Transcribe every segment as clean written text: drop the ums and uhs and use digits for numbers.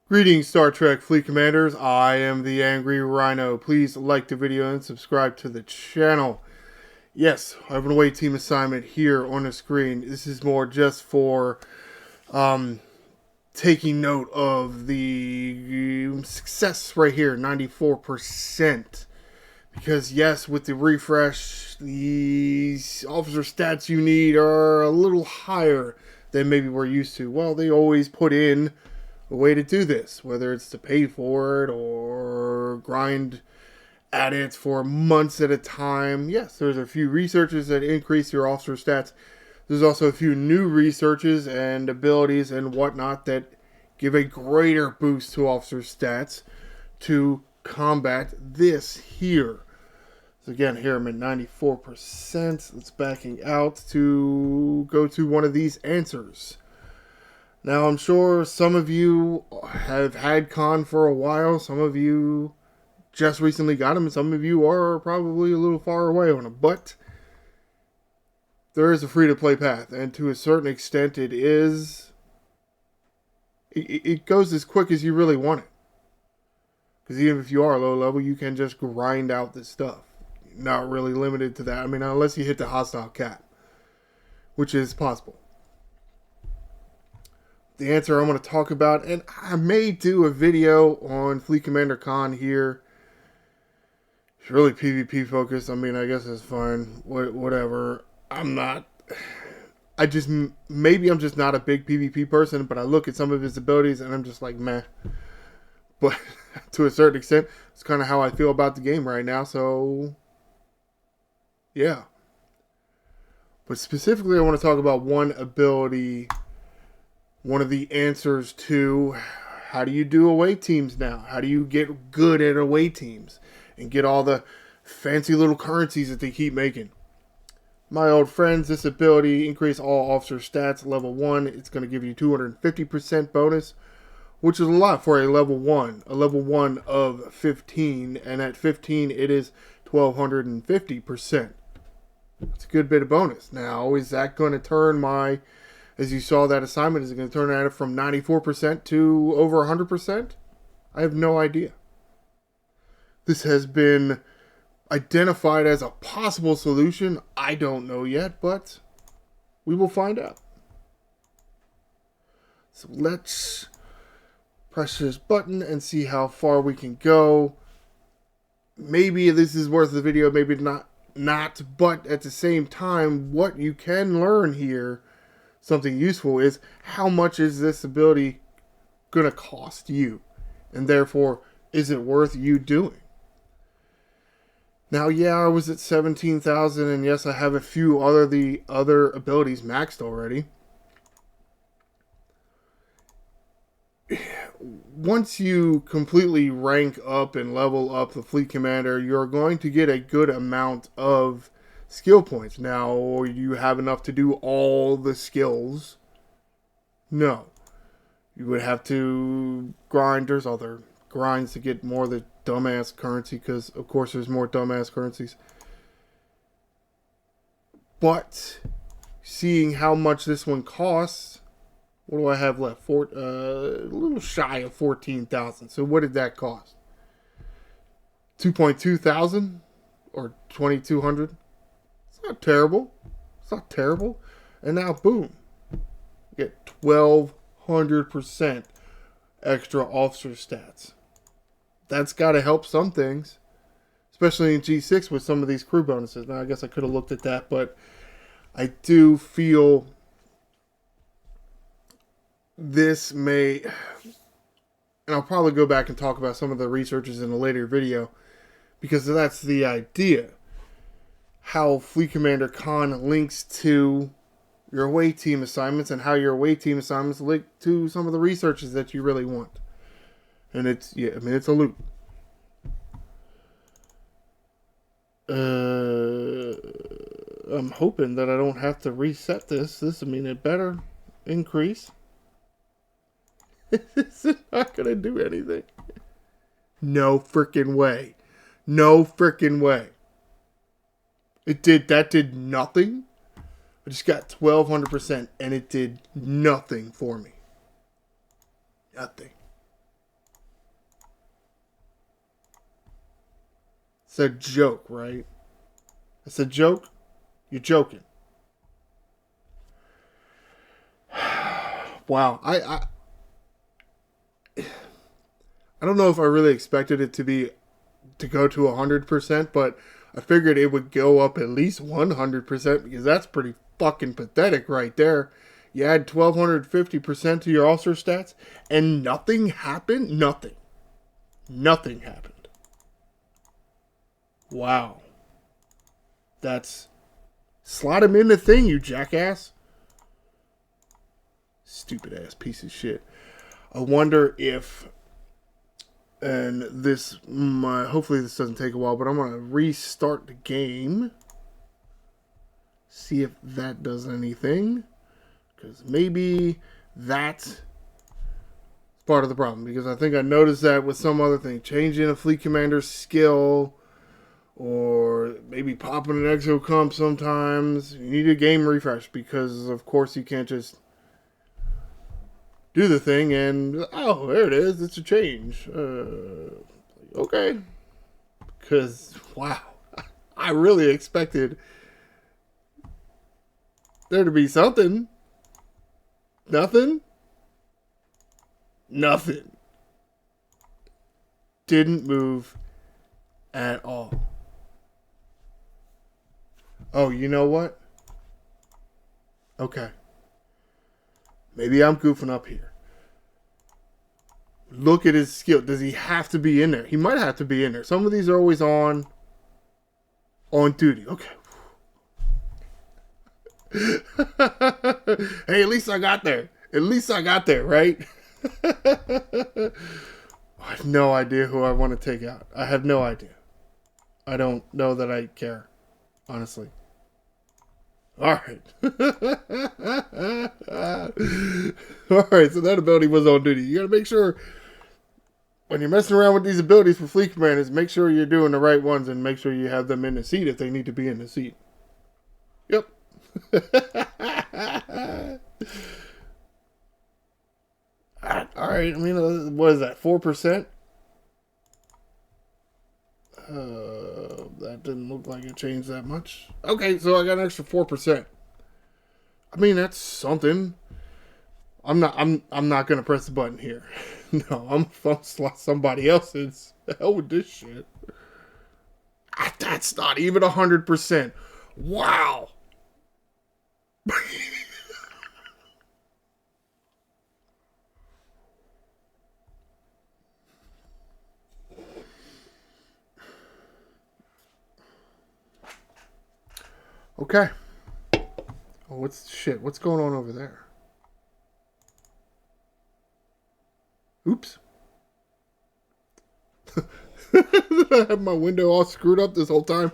Greetings, Star Trek Fleet Commanders. I am the Angry Rhino. Please like the video and subscribe to the channel. Yes, I have an away team assignment here on the screen. This is more just for taking note of the success right here, 94%. Because yes, with the refresh, these officer stats you need are a little higher than maybe we're used to. Well, they always put in a way to do this, whether it's to pay for it or grind at it for months at a time. Yes, there's a few researches that increase your officer stats. There's also a few new researches and abilities and whatnot that give a greater boost to officer stats to combat this here. So again, here I'm at 94%. Let's backing out to go to one of these answers. Now, I'm sure some of you have had Con for a while. Some of you just recently got him, and some of you are probably a little far away on him. But there is a free-to-play path, and to a certain extent, it goes as quick as you really want it. Because even if you are low level, you can just grind out this stuff. Not really limited to that. I mean, unless you hit the hostile cap, which is possible. The answer I'm going to talk about, and I may do a video on Fleet Commander Con here. It's really PvP focused. I mean, I guess it's fine. Whatever. Maybe I'm just not a big PvP person, but I look at some of his abilities and I'm just like, meh. But to a certain extent, it's kind of how I feel about the game right now, so yeah. But specifically, I want to talk about one ability. One of the answers to how do you do away teams now? How do you get good at away teams and get all the fancy little currencies that they keep making? My old friends, this ability increase all officer stats level 1. It's going to give you 250% bonus, which is a lot for a level 1. A level 1 of 15, and at 15 it is 1250%. It's a good bit of bonus. Now, is that going to turn my... As you saw, that assignment is going to turn out from 94% to over 100%? I have no idea. This has been identified as a possible solution. I don't know yet, but we will find out. So let's press this button and see how far we can go. Maybe this is worth the video, maybe not, but at the same time, what you can learn here, something useful, is how much is this ability going to cost you? And therefore, is it worth you doing? Now, yeah, I was at 17,000, and yes, I have a few other abilities maxed already. Once you completely rank up and level up the Fleet Commander, you're going to get a good amount of skill points. Now, you have enough to do all the skills? No. You would have to grind. There's other grinds to get more of the dumbass currency, because, of course, there's more dumbass currencies. But, seeing how much this one costs, what do I have left? A little shy of 14,000. So, what did that cost? 2.2 thousand? Or 2,200? It's not terrible. It's not terrible. And now, boom. You get 1,200% extra officer stats. That's got to help some things. Especially in G6 with some of these crew bonuses. Now, I guess I could have looked at that, but I do feel this may... And I'll probably go back and talk about some of the researches in a later video, because that's the idea. How Fleet Commander Con links to your away team assignments, and how your away team assignments link to some of the researches that you really want. And it's, yeah, I mean, it's a loop. I'm hoping that I don't have to reset this. I mean, it better increase. This is not going to do anything. No freaking way. No freaking way. That did nothing. I just got 1,200% and it did nothing for me. Nothing. It's a joke, right? It's a joke? You're joking. Wow. I don't know if I really expected it to go to 100%, but I figured it would go up at least 100% because that's pretty fucking pathetic right there. You add 1250% to your ulcer stats and nothing happened? Nothing. Nothing happened. Wow. That's... Slot him in the thing, you jackass. Stupid ass piece of shit. I wonder if... And this... hopefully this doesn't take a while, but I'm going to restart the game. See if that does anything. Because maybe that's part of the problem. Because I think I noticed that with some other thing. Changing a fleet commander's skill... Or maybe popping an exo comp sometimes. You need a game refresh because, of course, you can't just do the thing and, oh, there it is. It's a change. Okay. Because, wow. I really expected there to be something. Nothing. Nothing. Didn't move at all. Oh, you know what? Okay. Maybe I'm goofing up here. Look at his skill. Does he have to be in there? He might have to be in there. Some of these are always on duty. Okay. Hey, at least I got there. At least I got there, right? I have no idea who I want to take out. I have no idea. I don't know that I care. Honestly. Alright. Alright, so that ability was on duty. You gotta make sure when you're messing around with these abilities for fleet commanders, make sure you're doing the right ones and make sure you have them in the seat if they need to be in the seat. Yep. Alright, I mean, what is that, 4%? That didn't look like it changed that much. Okay, so I got an extra 4%. I mean, that's something. I'm not gonna press the button here. No, I'm gonna slot somebody else's. The hell with this shit. That's not even 100%. Wow. Okay. Oh, what's going on over there? Oops. I have my window all screwed up this whole time.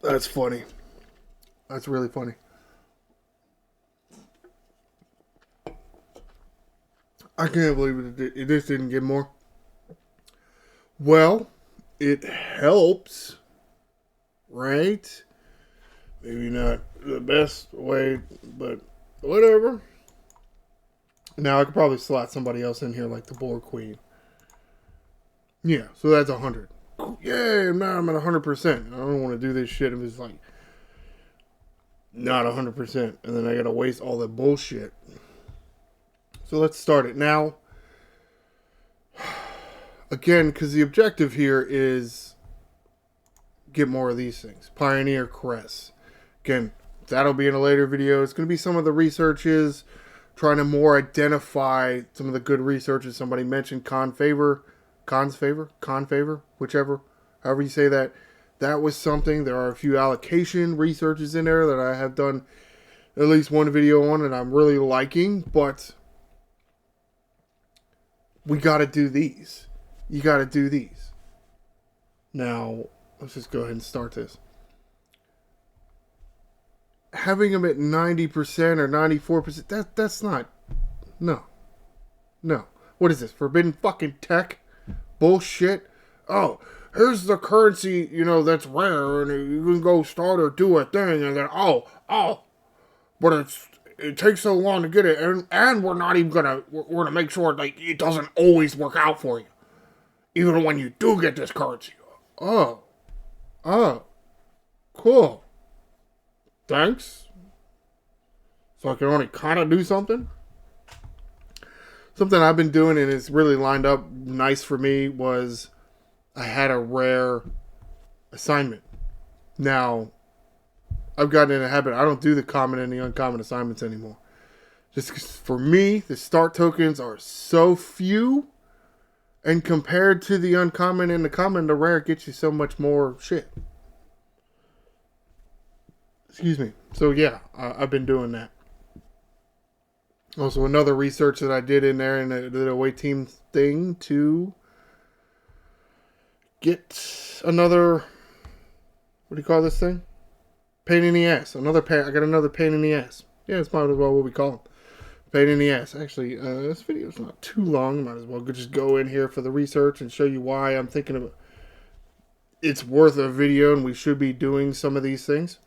That's funny. That's really funny. I can't believe it just didn't get more. Well, it helps, right? Maybe not the best way, but whatever. Now I could probably slot somebody else in here like the Boar Queen. Yeah, so that's 100. Yay, now I'm at 100%. I don't want to do this shit if it's like not 100%. And then I got to waste all that bullshit. So let's start it now. Again, because the objective here is get more of these things. Pioneer Crest. Again, that'll be in a later video. It's going to be some of the researches, trying to more identify some of the good researches. Somebody mentioned Con's favor, whichever, however you say that. That was something. There are a few allocation researches in there that I have done at least one video on and I'm really liking, but we got to do these. You got to do these. Now, let's just go ahead and start this. Having them at 90% or 94%, that's not... No. What is this? Forbidden fucking tech? Bullshit? Oh, here's the currency, that's rare, and you can go start or do a thing, and then, but it takes so long to get it, and we're not even we're gonna make sure like it doesn't always work out for you, even when you do get this currency. Oh, cool. Thanks. So I can only kind of do something. Something I've been doing and it's really lined up nice for me was I had a rare assignment. Now, I've gotten in a habit. I don't do the common and the uncommon assignments anymore. Just 'cause for me, the start tokens are so few. And compared to the uncommon and the common, the rare gets you so much more shit. Excuse me. So yeah, I've been doing that. Also, another research that I did in there in the away team thing to get another, what do you call this thing? Pain in the ass. I got another pain in the ass. Yeah, it's might as well what we call them. Pain in the ass. Actually, this video is not too long. Might as well just go in here for the research and show you why I'm thinking of it's worth a video and we should be doing some of these things.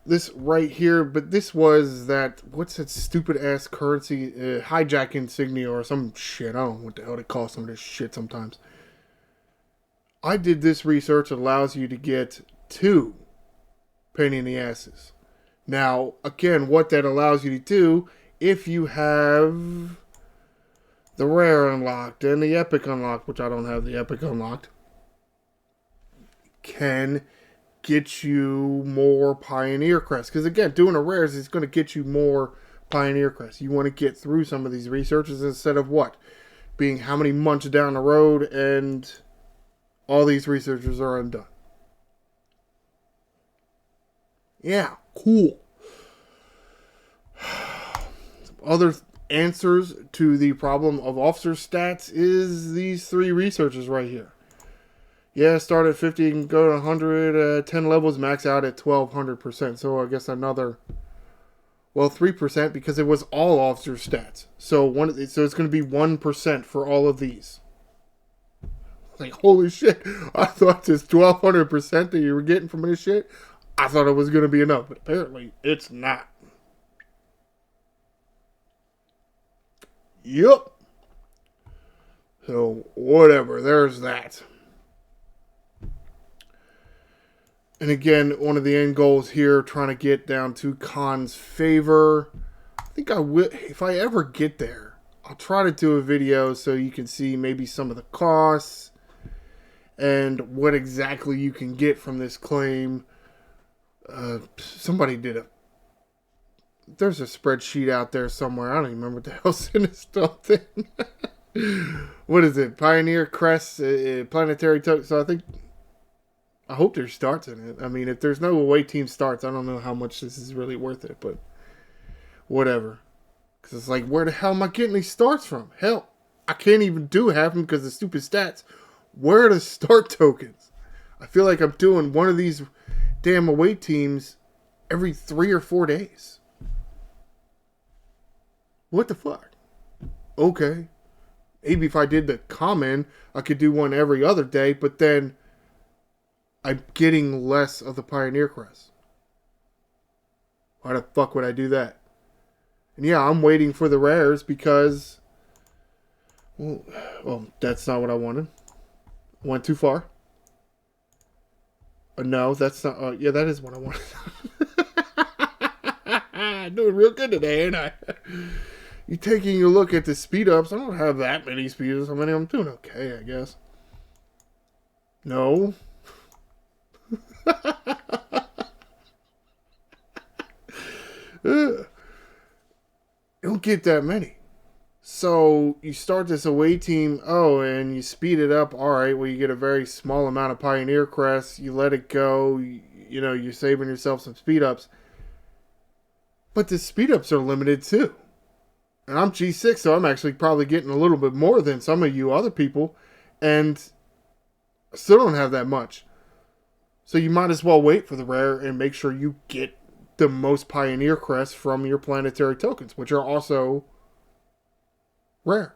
This right here, but this was that, what's that stupid ass currency, hijack insignia or some shit. I don't know what the hell they call some of this shit sometimes. I did this research that allows you to get 2 pain in the asses. Now, again, what that allows you to do, if you have the rare unlocked and the epic unlocked, which I don't have the epic unlocked, can get you more Pioneer Crests. Because again, doing a rares is going to get you more Pioneer Crests. You want to get through some of these researches instead of what? Being how many months down the road and all these researchers are undone. Yeah, cool. Some other answers to the problem of officer stats is these 3 researchers right here. Yeah, start at 50 and go to 100. 10 levels max out at 1200%. So I guess another, 3% because it was all officer stats. So it's going to be 1% for all of these. Like, holy shit. I thought this 1200% that you were getting from this shit, I thought it was going to be enough. But apparently, it's not. Yup. So, whatever. There's that. And again, one of the end goals here, trying to get down to Khan's favor. I think I will, if I ever get there, I'll try to do a video so you can see maybe some of the costs and what exactly you can get from this claim. Somebody did there's a spreadsheet out there somewhere. I don't even remember what the hell's in this stuff thing. What is it? Pioneer Crest, planetary token. So I hope there's starts in it. I mean, if there's no away team starts, I don't know how much this is really worth it, but whatever. Because it's like, where the hell am I getting these starts from? Hell, I can't even do half of them because of stupid stats. Where are the start tokens? I feel like I'm doing one of these damn away teams every 3 or 4 days. What the fuck? Okay. Maybe if I did the common, I could do one every other day, but then I'm getting less of the Pioneer Crest. Why the fuck would I do that? And yeah, I'm waiting for the rares because, well, that's not what I wanted. I went too far. No, that's not. Yeah, that is what I wanted. Doing real good today, ain't I? You taking a look at the speed ups. I don't have that many speed ups. How many? I'm doing okay, I guess. No. You don't get that many. So you start this away team, and you speed it up. All right, well, you get a very small amount of Pioneer Crests. You let it go. You're saving yourself some speed ups. But the speed ups are limited too. And I'm G6, so I'm actually probably getting a little bit more than some of you other people. And I still don't have that much. So you might as well wait for the rare and make sure you get the most Pioneer Crests from your planetary tokens, which are also rare.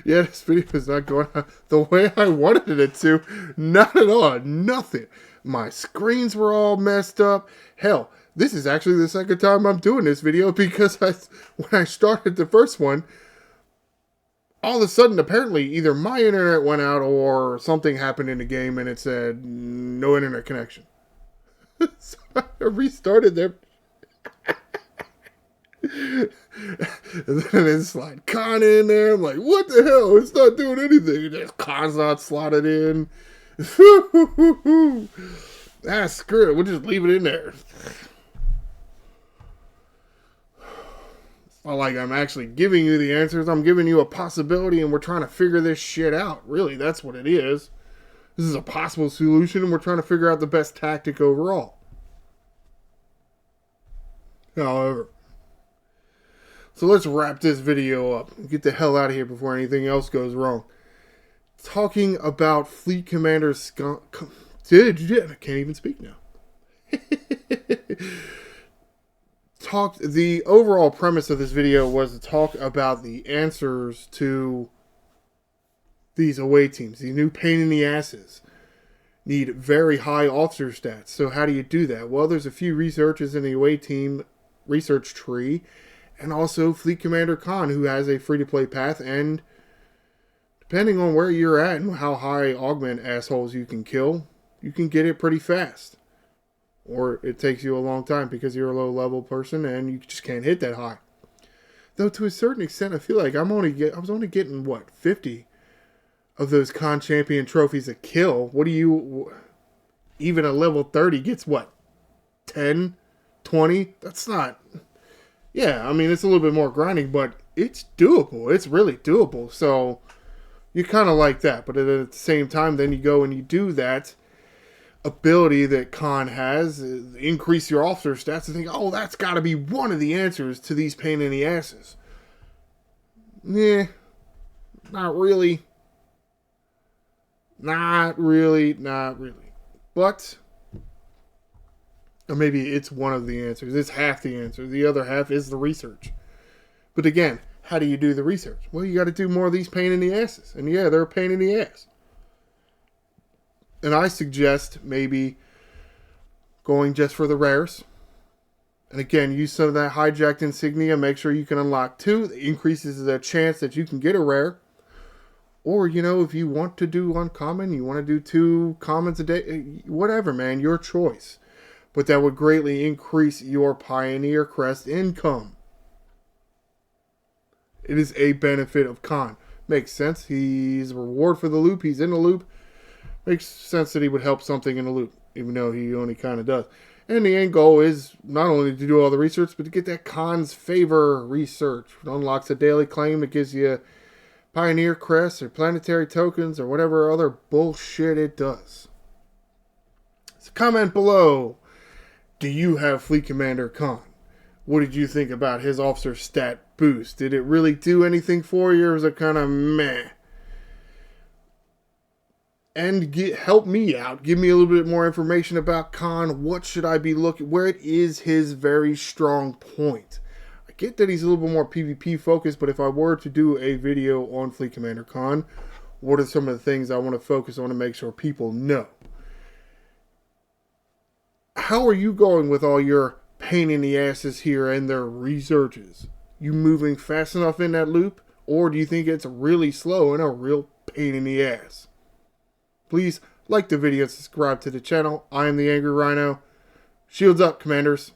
Yeah, this video is not going on the way I wanted it to. Not at all. Nothing. My screens were all messed up. Hell, this is actually the second time I'm doing this video because when I started the first one, all of a sudden, apparently, either my internet went out or something happened in the game and it said, no internet connection. So I restarted there. And then it slide Con in there. I'm like, what the hell? It's not doing anything. There's Con's not slotted in. Screw it. We'll just leave it in there. It's not like I'm actually giving you the answers. I'm giving you a possibility and we're trying to figure this shit out. Really, that's what it is. This is a possible solution and we're trying to figure out the best tactic overall. However, so let's wrap this video up and get the hell out of here before anything else goes wrong. Talking about Fleet Commander I can't even speak now. The overall premise of this video was to talk about the answers to these away teams. The new pain in the asses need very high officer stats. So how do you do that? Well, there's a few researchers in the away team research tree, and also Fleet Commander Khan, who has a free-to-play path, and depending on where you're at and how high augment assholes you can kill, you can get it pretty fast. Or it takes you a long time because you're a low-level person and you just can't hit that high. Though to a certain extent, I feel like I was only getting, what, 50 of those Khan Champion trophies a kill. What do you... Even a level 30 gets, what, 10? 20? That's not... Yeah, I mean, it's a little bit more grinding, but it's doable. It's really doable. So, you kind of like that. But at the same time, then you go and you do that ability that Khan has, increase your officer stats, and think, oh, that's got to be one of the answers to these pain in the asses. Nah, not really. Not really. But... or maybe it's one of the answers. It's half the answer. The other half is the research. But again, how do you do the research? Well, you got to do more of these pain in the asses. And yeah, they're a pain in the ass. And I suggest maybe going just for the rares. And again, use some of that hijacked insignia. Make sure you can unlock 2. It increases the chance that you can get a rare. Or, you know, if you want to do uncommon, you want to do 2 commons a day. Whatever, man. Your choice. But that would greatly increase your Pioneer Crest income. It is a benefit of Khan. Makes sense. He's a reward for the loop. He's in the loop. Makes sense that he would help something in the loop, even though he only kind of does. And the end goal is not only to do all the research, but to get that Khan's favor research. It unlocks a daily claim that gives you Pioneer Crests or planetary tokens or whatever other bullshit it does. So comment below. Do you have Fleet Commander Khan? What did you think about his officer stat boost? Did it really do anything for you, or was it kind of meh? And help me out. Give me a little bit more information about Khan. What should I be looking? Where it is his very strong point? I get that he's a little bit more PvP focused, but if I were to do a video on Fleet Commander Khan, what are some of the things I want to focus on to make sure people know? How are you going with all your pain in the asses here and their researches? You moving fast enough in that loop? Or do you think it's really slow and a real pain in the ass? Please like the video and subscribe to the channel. I am the Angry Rhino. Shields up, Commanders.